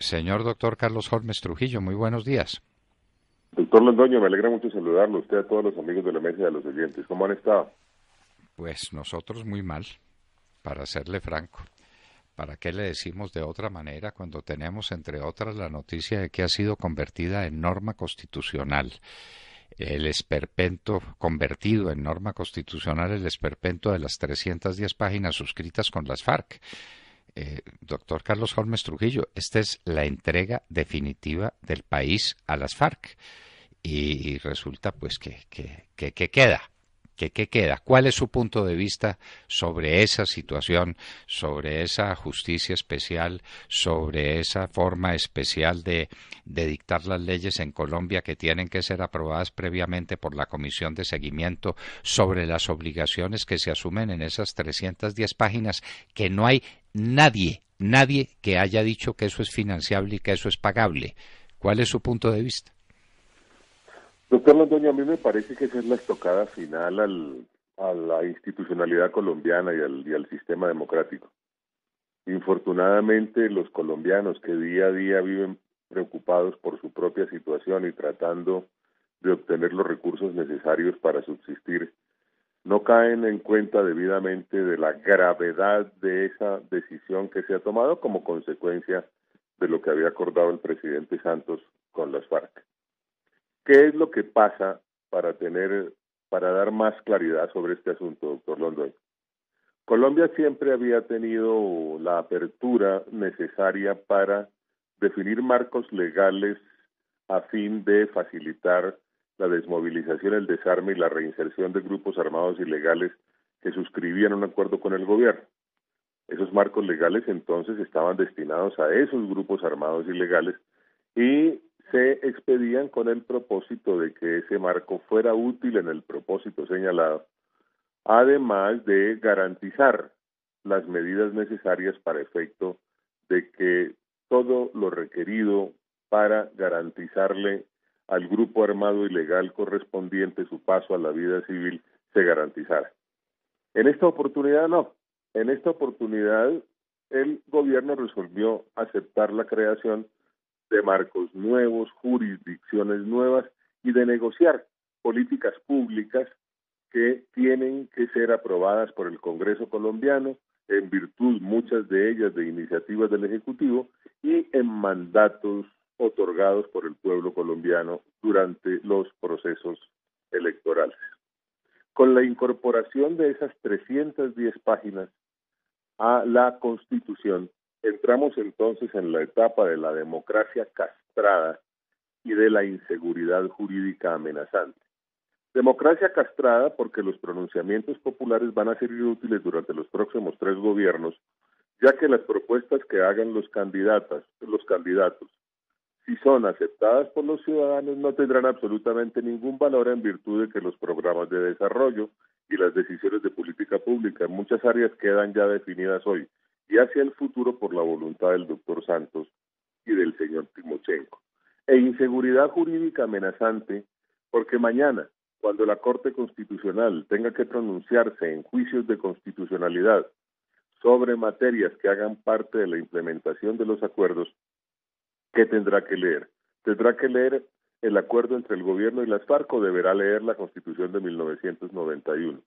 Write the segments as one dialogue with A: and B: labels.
A: Señor doctor Carlos Holmes Trujillo, muy buenos días.
B: Doctor Londoño, me alegra mucho saludarlo, usted a todos los amigos de la mesa y a los oyentes. ¿Cómo han estado?
A: Pues nosotros muy mal, para serle franco. ¿Para qué le decimos de otra manera cuando tenemos, entre otras, la noticia de que ha sido convertida en norma constitucional? El esperpento, convertido en norma constitucional, el esperpento de las 310 páginas suscritas con las FARC. Doctor Carlos Holmes Trujillo, esta es la entrega definitiva del país a las FARC. Y resulta pues que queda. ¿Qué queda? ¿Cuál es su punto de vista sobre esa situación, sobre esa justicia especial, sobre esa forma especial de dictar las leyes en Colombia que tienen que ser aprobadas previamente por la Comisión de Seguimiento, sobre las obligaciones que se asumen en esas 310 páginas, que no hay nadie que haya dicho que eso es financiable y que eso es pagable? ¿Cuál es su punto de vista?
B: Doctor Londoño, a mí me parece que esa es la estocada final a la institucionalidad colombiana y al sistema democrático. Infortunadamente, los colombianos que día a día viven preocupados por su propia situación y tratando de obtener los recursos necesarios para subsistir, no caen en cuenta debidamente de la gravedad de esa decisión que se ha tomado como consecuencia de lo que había acordado el presidente Santos con las FARC. ¿Qué es lo que pasa para dar más claridad sobre este asunto, doctor Londoño? Colombia siempre había tenido la apertura necesaria para definir marcos legales a fin de facilitar la desmovilización, el desarme y la reinserción de grupos armados ilegales que suscribían un acuerdo con el gobierno. Esos marcos legales entonces estaban destinados a esos grupos armados ilegales y se expedían con el propósito de que ese marco fuera útil en el propósito señalado, además de garantizar las medidas necesarias para efecto de que todo lo requerido para garantizarle al grupo armado ilegal correspondiente su paso a la vida civil se garantizara. En esta oportunidad no. En esta oportunidad el gobierno resolvió aceptar la creación de marcos nuevos, jurisdicciones nuevas y de negociar políticas públicas que tienen que ser aprobadas por el Congreso colombiano, en virtud muchas de ellas de iniciativas del Ejecutivo y en mandatos otorgados por el pueblo colombiano durante los procesos electorales. Con la incorporación de esas 310 páginas a la Constitución, entramos entonces en la etapa de la democracia castrada y de la inseguridad jurídica amenazante. Democracia castrada porque los pronunciamientos populares van a ser inútiles durante los próximos 3 gobiernos, ya que las propuestas que hagan los candidatos, si son aceptadas por los ciudadanos, no tendrán absolutamente ningún valor en virtud de que los programas de desarrollo y las decisiones de política pública en muchas áreas quedan ya definidas hoy y hacia el futuro por la voluntad del doctor Santos y del señor Timochenko. E inseguridad jurídica amenazante porque mañana, cuando la Corte Constitucional tenga que pronunciarse en juicios de constitucionalidad sobre materias que hagan parte de la implementación de los acuerdos, ¿qué tendrá que leer? ¿Tendrá que leer el acuerdo entre el gobierno y las FARC o deberá leer la Constitución de 1991?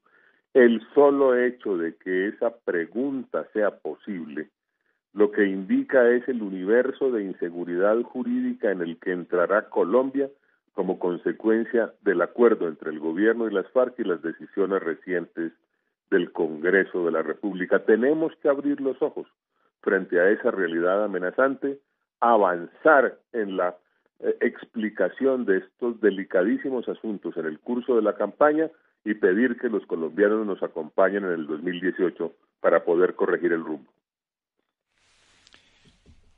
B: El solo hecho de que esa pregunta sea posible, lo que indica es el universo de inseguridad jurídica en el que entrará Colombia como consecuencia del acuerdo entre el gobierno y las FARC y las decisiones recientes del Congreso de la República. Tenemos que abrir los ojos frente a esa realidad amenazante, avanzar en la explicación de estos delicadísimos asuntos en el curso de la campaña y pedir que los colombianos nos acompañen en el 2018 para poder corregir el rumbo.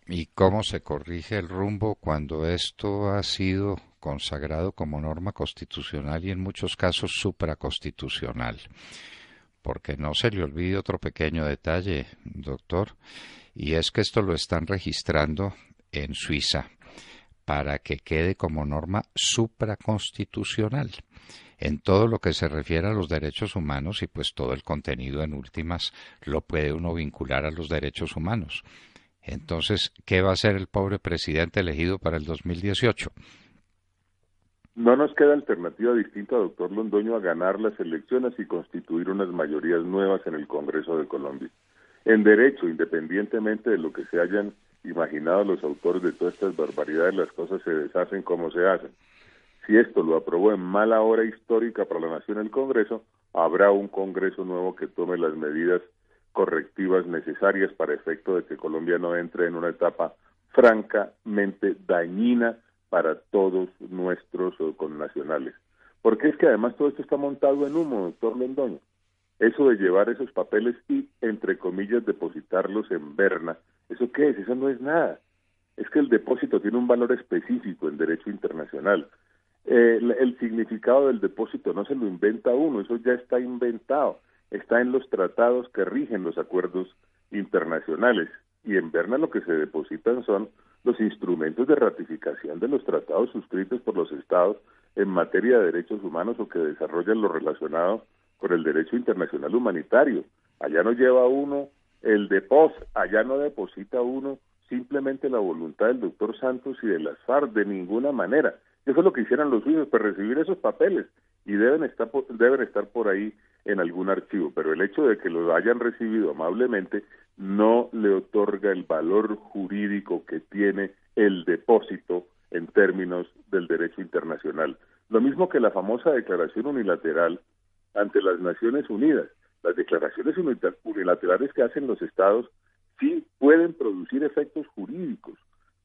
A: ¿Y cómo se corrige el rumbo cuando esto ha sido consagrado como norma constitucional y en muchos casos supraconstitucional? Porque no se le olvide otro pequeño detalle, doctor, y es que esto lo están registrando en Suiza para que quede como norma supraconstitucional en todo lo que se refiere a los derechos humanos y pues todo el contenido en últimas lo puede uno vincular a los derechos humanos. Entonces, ¿qué va a hacer el pobre presidente elegido para el 2018?
B: No nos queda alternativa distinta, doctor Londoño, a ganar las elecciones y constituir unas mayorías nuevas en el Congreso de Colombia. En derecho, independientemente de lo que se hayan imaginado los autores de todas estas barbaridades, las cosas se deshacen como se hacen. Si esto lo aprobó en mala hora histórica para la nación el Congreso, habrá un Congreso nuevo que tome las medidas correctivas necesarias para efecto de que Colombia no entre en una etapa francamente dañina para todos nuestros connacionales. Porque es que además todo esto está montado en humo, doctor Londoño. Eso de llevar esos papeles y, entre comillas, depositarlos en Berna, ¿eso qué es? Eso no es nada. Es que el depósito tiene un valor específico en derecho internacional. El significado del depósito no se lo inventa uno, eso ya está inventado. Está en los tratados que rigen los acuerdos internacionales. Y en Berna lo que se depositan son los instrumentos de ratificación de los tratados suscritos por los estados en materia de derechos humanos o que desarrollan lo relacionado con el derecho internacional humanitario. Allá no lleva uno el depósito, allá no deposita uno simplemente la voluntad del doctor Santos y de las FARC de ninguna manera. Eso es lo que hicieron los suyos, para recibir esos papeles, y deben estar por ahí en algún archivo, pero el hecho de que lo hayan recibido amablemente no le otorga el valor jurídico que tiene el depósito en términos del derecho internacional. Lo mismo que la famosa declaración unilateral ante las Naciones Unidas. Las declaraciones unilaterales que hacen los estados sí pueden producir efectos jurídicos,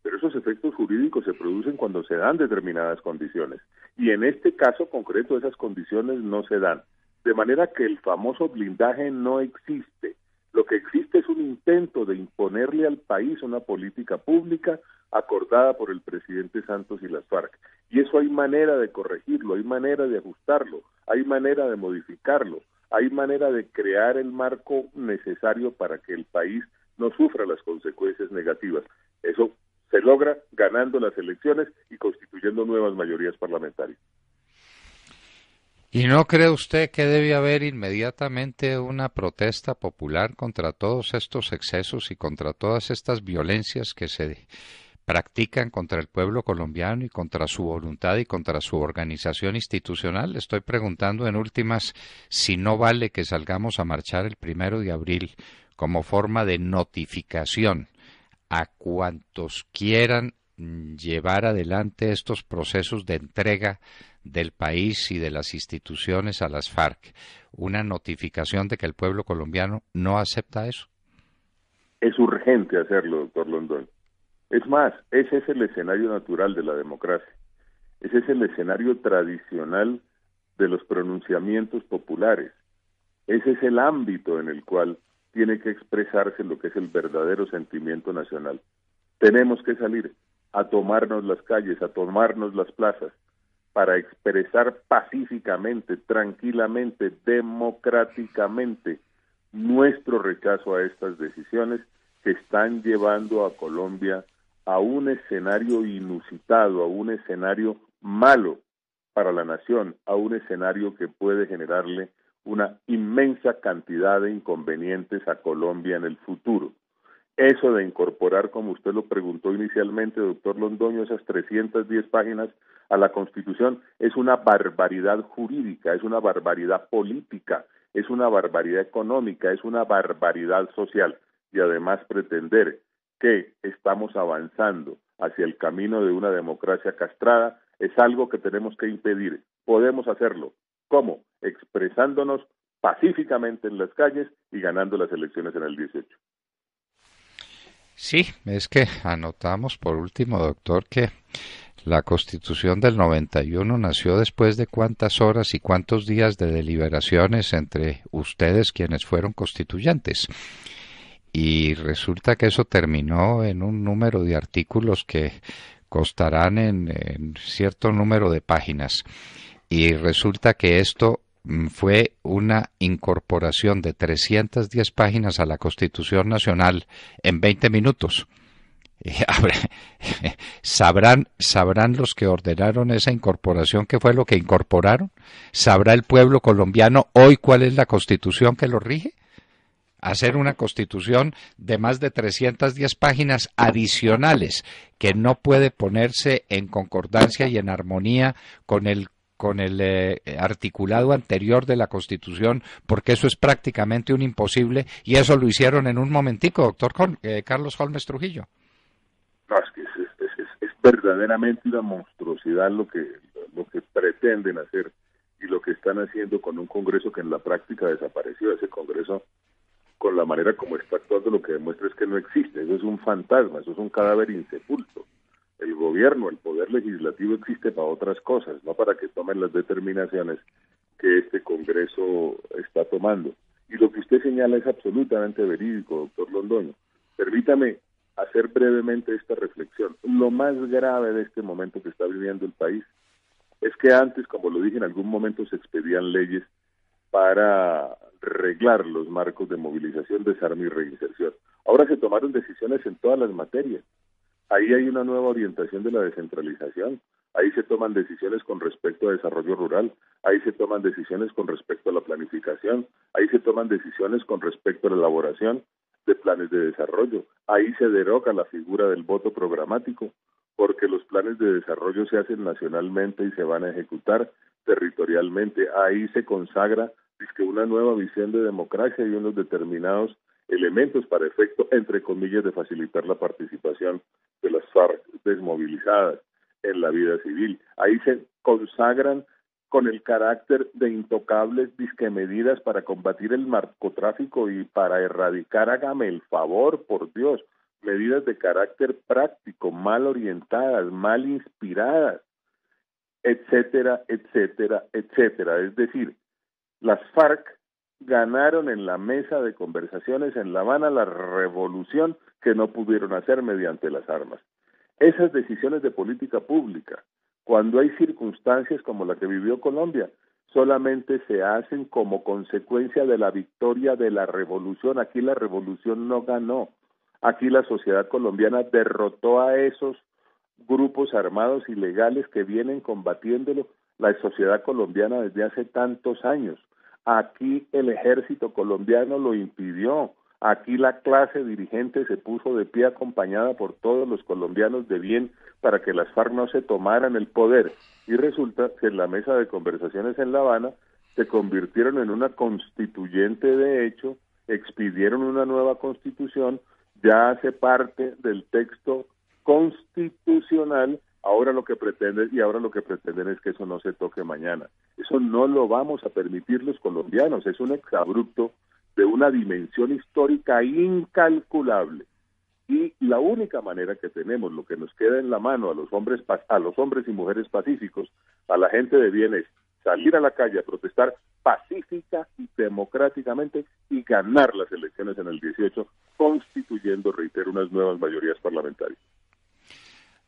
B: pero esos efectos jurídicos se producen cuando se dan determinadas condiciones, y en este caso concreto esas condiciones no se dan, de manera que el famoso blindaje no existe. Lo que existe es un intento de imponerle al país una política pública acordada por el presidente Santos y las FARC, y eso hay manera de corregirlo, hay manera de ajustarlo, hay manera de modificarlo, hay manera de crear el marco necesario para que el país no sufra las consecuencias negativas. Eso se logra ganando las elecciones y constituyendo nuevas mayorías parlamentarias.
A: ¿Y no cree usted que debe haber inmediatamente una protesta popular contra todos estos excesos y contra todas estas violencias que se practican contra el pueblo colombiano y contra su voluntad y contra su organización institucional? Le estoy preguntando en últimas si no vale que salgamos a marchar el 1 de abril como forma de notificación a cuantos quieran llevar adelante estos procesos de entrega del país y de las instituciones a las FARC, una notificación de que el pueblo colombiano no acepta eso.
B: Es urgente hacerlo, doctor Londoño. Es más, ese es el escenario natural de la democracia. Ese es el escenario tradicional de los pronunciamientos populares. Ese es el ámbito en el cual tiene que expresarse lo que es el verdadero sentimiento nacional. Tenemos que salir a tomarnos las calles, a tomarnos las plazas, para expresar pacíficamente, tranquilamente, democráticamente nuestro rechazo a estas decisiones que están llevando a Colombia a un escenario inusitado, a un escenario malo para la nación, a un escenario que puede generarle una inmensa cantidad de inconvenientes a Colombia en el futuro. Eso de incorporar, como usted lo preguntó inicialmente, doctor Londoño, esas 310 páginas a la Constitución es una barbaridad jurídica, es una barbaridad política, es una barbaridad económica, es una barbaridad social, y además pretender que estamos avanzando hacia el camino de una democracia castrada es algo que tenemos que impedir. Podemos hacerlo. ¿Cómo? Expresándonos pacíficamente en las calles y ganando las elecciones en el 18.
A: Sí, es que anotamos por último, doctor, que la Constitución del 91 nació después de cuántas horas y cuántos días de deliberaciones entre ustedes quienes fueron constituyentes. Y resulta que eso terminó en un número de artículos que constarán en cierto número de páginas. Y resulta que esto fue una incorporación de 310 páginas a la Constitución Nacional en 20 minutos. ¿Sabrán los que ordenaron esa incorporación qué fue lo que incorporaron? ¿Sabrá el pueblo colombiano hoy cuál es la Constitución que lo rige? hacer una constitución de más de 310 páginas adicionales que no puede ponerse en concordancia y en armonía con el articulado anterior de la Constitución, porque eso es prácticamente un imposible, y eso lo hicieron en un momentico, doctor Carlos Holmes Trujillo.
B: No, es que es verdaderamente una monstruosidad lo que pretenden hacer y lo que están haciendo con un Congreso que en la práctica desapareció. Ese Congreso, con la manera como está actuando, lo que demuestra es que no existe. Eso es un fantasma, eso es un cadáver insepulto. El gobierno, el poder legislativo existe para otras cosas, no para que tomen las determinaciones que este Congreso está tomando. Y lo que usted señala es absolutamente verídico, doctor Londoño. Permítame hacer brevemente esta reflexión. Lo más grave de este momento que está viviendo el país es que antes, como lo dije, en algún momento se expedían leyes para reglar los marcos de movilización, desarme y reinserción. Ahora se tomaron decisiones en todas las materias. Ahí hay una nueva orientación de la descentralización. Ahí se toman decisiones con respecto a desarrollo rural. Ahí se toman decisiones con respecto a la planificación. Ahí se toman decisiones con respecto a la elaboración de planes de desarrollo. Ahí se deroga la figura del voto programático, porque los planes de desarrollo se hacen nacionalmente y se van a ejecutar territorialmente. Ahí se consagra una nueva visión de democracia y unos determinados elementos para efecto, entre comillas, de facilitar la participación de las FARC desmovilizadas en la vida civil. Ahí se consagran con el carácter de intocables medidas para combatir el narcotráfico y para erradicar, hágame el favor, por Dios, medidas de carácter práctico, mal orientadas, mal inspiradas, etcétera, etcétera, etcétera. Es decir, las FARC ganaron en la mesa de conversaciones en La Habana la revolución que no pudieron hacer mediante las armas. Esas decisiones de política pública, cuando hay circunstancias como la que vivió Colombia, solamente se hacen como consecuencia de la victoria de la revolución. Aquí la revolución no ganó. Aquí la sociedad colombiana derrotó a esos grupos armados ilegales que vienen combatiéndolo la sociedad colombiana desde hace tantos años. Aquí el ejército colombiano lo impidió. Aquí la clase dirigente se puso de pie acompañada por todos los colombianos de bien para que las FARC no se tomaran el poder. Y resulta que en la mesa de conversaciones en La Habana se convirtieron en una constituyente de hecho, expidieron una nueva constitución, ya hace parte del texto constitucional. Ahora lo que pretenden es que eso no se toque mañana. Eso no lo vamos a permitir los colombianos. Es un exabrupto de una dimensión histórica incalculable. Y la única manera que tenemos, lo que nos queda en la mano a los hombres y mujeres pacíficos, a la gente de bien, es salir a la calle a protestar pacífica y democráticamente y ganar las elecciones en el 18, constituyendo, reitero, unas nuevas mayorías parlamentarias.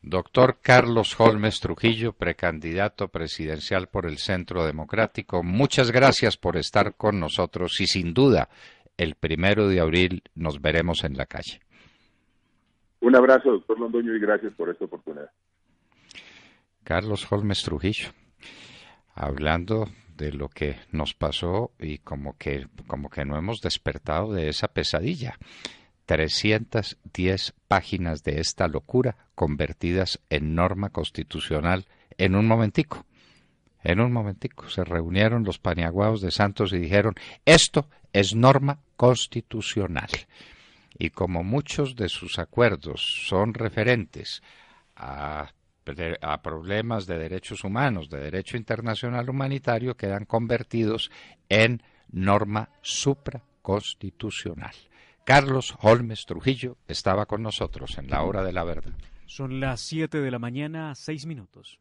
A: Doctor Carlos Holmes Trujillo, precandidato presidencial por el Centro Democrático, muchas gracias por estar con nosotros y sin duda el 1 de abril nos veremos en la calle.
B: Un abrazo, doctor Londoño, y gracias por esta oportunidad.
A: Carlos Holmes Trujillo, hablando de lo que nos pasó y como que no hemos despertado de esa pesadilla. 310 páginas de esta locura convertidas en norma constitucional en un momentico. En un momentico se reunieron los paniaguados de Santos y dijeron, esto es norma constitucional. Y como muchos de sus acuerdos son referentes a problemas de derechos humanos, de derecho internacional humanitario, quedan convertidos en norma supraconstitucional. Carlos Holmes Trujillo estaba con nosotros en La Hora de la Verdad.
C: Son las 7 de la mañana, 6 minutos.